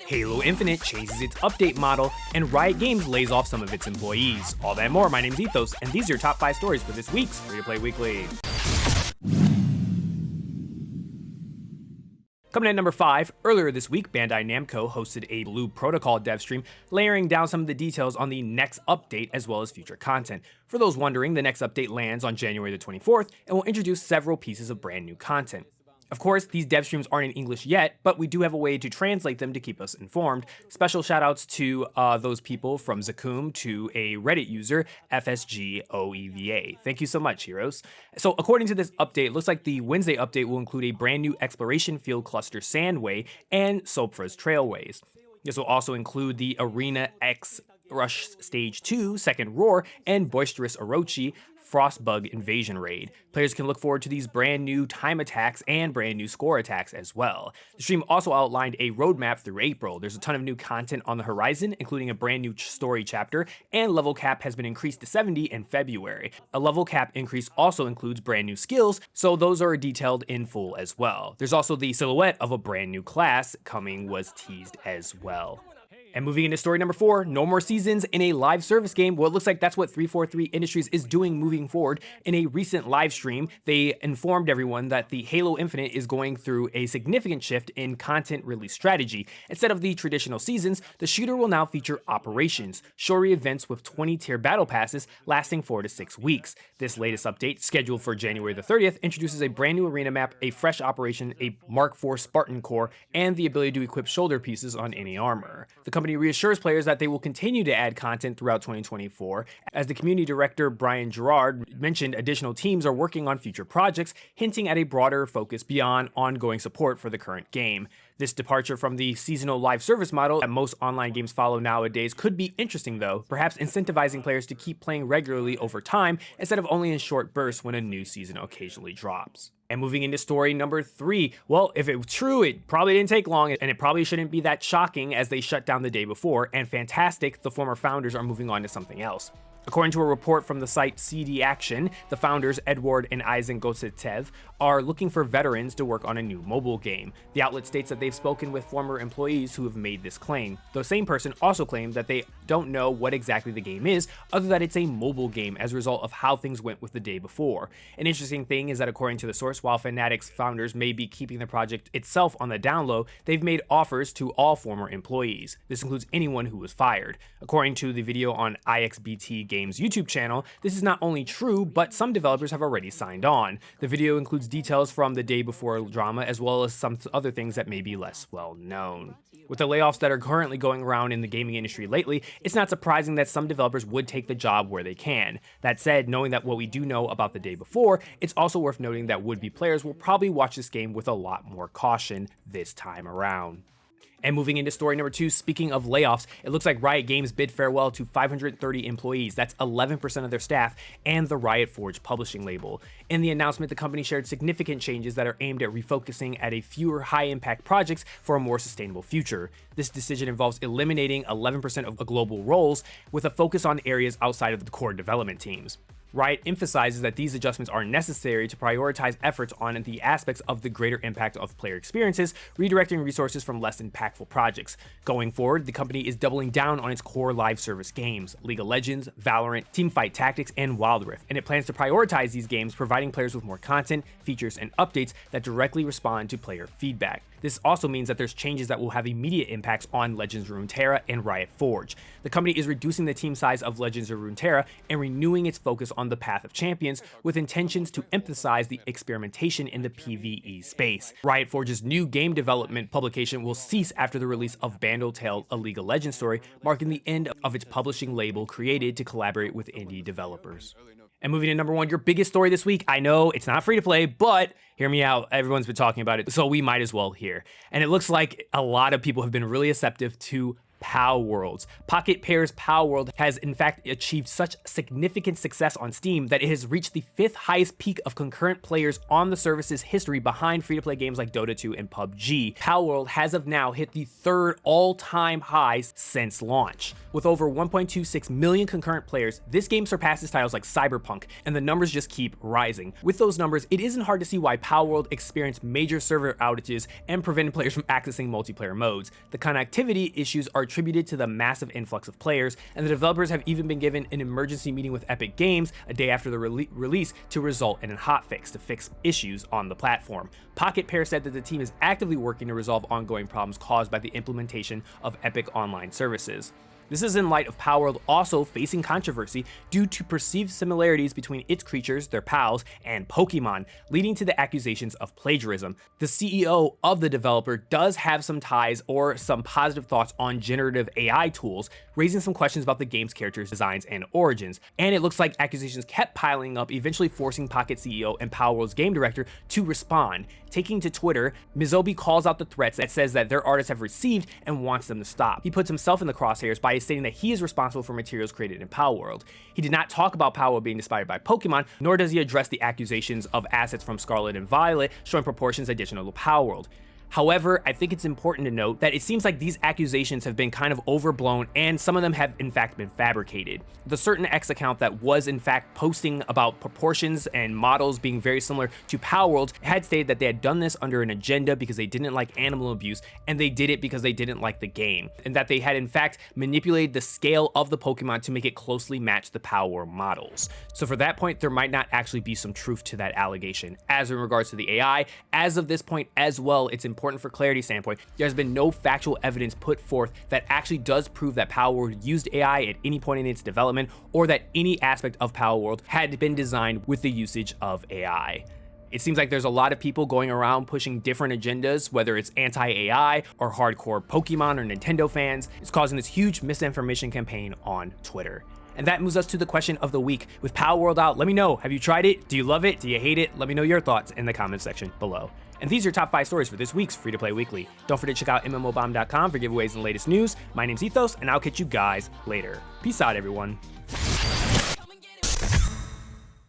Halo Infinite changes its update model, and Riot Games lays off some of its employees. All that and more, my name's Ethos, and these are your top 5 stories for this week's Free to Play Weekly. Coming in at number 5, earlier this week, Bandai Namco hosted a Blue Protocol dev stream, layering down some of the details on the next update as well as future content. For those wondering, the next update lands on January the 24th and will introduce several pieces of brand new content. Of course, these dev streams aren't in English yet, but we do have a way to translate them to keep us informed. Special shoutouts to those people from Zakum to a Reddit user, FSGOEVA. Thank you so much, heroes. So according to this update, it looks like the Wednesday update will include a brand new exploration field cluster Sandway and Sopfra's Trailways. This will also include the Arena X Rush Stage 2, Second Roar, and Boisterous Orochi Frostbug Invasion Raid. Players can look forward to these brand new time attacks and brand new score attacks as well. The stream also outlined a roadmap through April. There's a ton of new content on the horizon, including a brand new story chapter, and level cap has been increased to 70 in February. A level cap increase also includes brand new skills, so those are detailed in full as well. There's also the silhouette of a brand new class coming was teased as well. And moving into story number 4, no more seasons in a live service game. Well, it looks like that's what 343 Industries is doing moving forward. In a recent live stream, they informed everyone that the Halo Infinite is going through a significant shift in content release strategy. Instead of the traditional seasons, the shooter will now feature operations, story events with 20-tier battle passes lasting 4 to 6 weeks. This latest update, scheduled for January the 30th, introduces a brand new arena map, a fresh operation, a Mark IV Spartan core, and the ability to equip shoulder pieces on any armor. The company reassures players that they will continue to add content throughout 2024. As the community director Brian Gerard mentioned, additional teams are working on future projects, hinting at a broader focus beyond ongoing support for the current game. This departure from the seasonal live service model that most online games follow nowadays could be interesting though, perhaps incentivizing players to keep playing regularly over time instead of only in short bursts when a new season occasionally drops. And moving into story number 3, well, if it was true, it probably didn't take long, and it probably shouldn't be that shocking as they shut down the day before, and fantastic, the former founders are moving on to something else. According to a report from the site CD Action, the founders, Edward and Aizen Gotsetev, are looking for veterans to work on a new mobile game. The outlet states that they've spoken with former employees who have made this claim. The same person also claimed that they don't know what exactly the game is, other than it's a mobile game as a result of how things went with the day before. An interesting thing is that according to the source, while Fnatic's founders may be keeping the project itself on the down low, they've made offers to all former employees. This includes anyone who was fired. According to the video on IXBT Games YouTube channel, this is not only true, but some developers have already signed on. The video includes details from the day before drama as well as some other things that may be less well known. With the layoffs that are currently going around in the gaming industry lately, it's not surprising that some developers would take the job where they can. That said, knowing that what we do know about the day before, it's also worth noting that would-be players will probably watch this game with a lot more caution this time around. And moving into story number 2, speaking of layoffs, it looks like Riot Games bid farewell to 530 employees, that's 11% of their staff, and the Riot Forge publishing label. In the announcement, the company shared significant changes that are aimed at refocusing at a fewer high-impact projects for a more sustainable future. This decision involves eliminating 11% of global roles with a focus on areas outside of the core development teams. Riot emphasizes that these adjustments are necessary to prioritize efforts on the aspects of the greater impact of player experiences, redirecting resources from less impactful projects. Going forward, the company is doubling down on its core live service games, League of Legends, Valorant, Teamfight Tactics, and Wild Rift, and it plans to prioritize these games, providing players with more content, features, and updates that directly respond to player feedback. This also means that there's changes that will have immediate impacts on Legends of Runeterra and Riot Forge. The company is reducing the team size of Legends of Runeterra and renewing its focus on the Path of Champions with intentions to emphasize the experimentation in the PvE space. Riot Forge's new game development publication will cease after the release of Bandle Tale, a League of Legends story, marking the end of its publishing label created to collaborate with indie developers. And moving to number 1, your biggest story this week. I know it's not free to play, but hear me out. Everyone's been talking about it, so we might as well here. And it looks like a lot of people have been really receptive to Palworlds. Pocket Pair's Palworld has in fact achieved such significant success on Steam that it has reached the 5th highest peak of concurrent players on the service's history, behind free-to-play games like Dota 2 and PUBG. Palworld has of now hit the 3rd all-time high since launch. With over 1.26 million concurrent players, this game surpasses titles like Cyberpunk, and the numbers just keep rising. With those numbers, it isn't hard to see why Palworld experienced major server outages and prevented players from accessing multiplayer modes. The connectivity issues are attributed to the massive influx of players, and the developers have even been given an emergency meeting with Epic Games a day after the release to result in a hotfix to fix issues on the platform. Pocket Pair said that the team is actively working to resolve ongoing problems caused by the implementation of Epic Online services. This is in light of Palworld also facing controversy due to perceived similarities between its creatures, their pals, and Pokemon, leading to the accusations of plagiarism. The CEO of the developer does have some ties or some positive thoughts on generative AI tools, raising some questions about the game's characters' designs and origins. And it looks like accusations kept piling up, eventually forcing Pocket CEO and Palworld's game director to respond. Taking to Twitter, Mizobi calls out the threats that says that their artists have received and wants them to stop. He puts himself in the crosshairs by stating that he is responsible for materials created in Palworld. He did not talk about Palworld being inspired by Pokemon, nor does he address the accusations of assets from Scarlet and Violet showing proportions additional to Palworld. However, I think it's important to note that it seems like these accusations have been kind of overblown, and some of them have in fact been fabricated. The Certain X account that was in fact posting about proportions and models being very similar to Palworld had stated that they had done this under an agenda because they didn't like animal abuse, and they did it because they didn't like the game, and that they had in fact manipulated the scale of the Pokemon to make it closely match the Palworld models. So for that point, there might not actually be some truth to that allegation. As in regards to the AI, as of this point as well, it's important for clarity standpoint, there's been no factual evidence put forth that actually does prove that Palworld used AI at any point in its development, or that any aspect of Palworld had been designed with the usage of AI. It seems like there's a lot of people going around pushing different agendas, whether it's anti-AI or hardcore Pokemon or Nintendo fans. It's causing this huge misinformation campaign on Twitter. And that moves us to the question of the week. With Palworld out, let me know, have you tried it? Do you love it? Do you hate it? Let me know your thoughts in the comments section below. And these are your top 5 stories for this week's Free-to-Play Weekly. Don't forget to check out mmorpg.com for giveaways and latest news. My name's Ethos, and I'll catch you guys later. Peace out, everyone.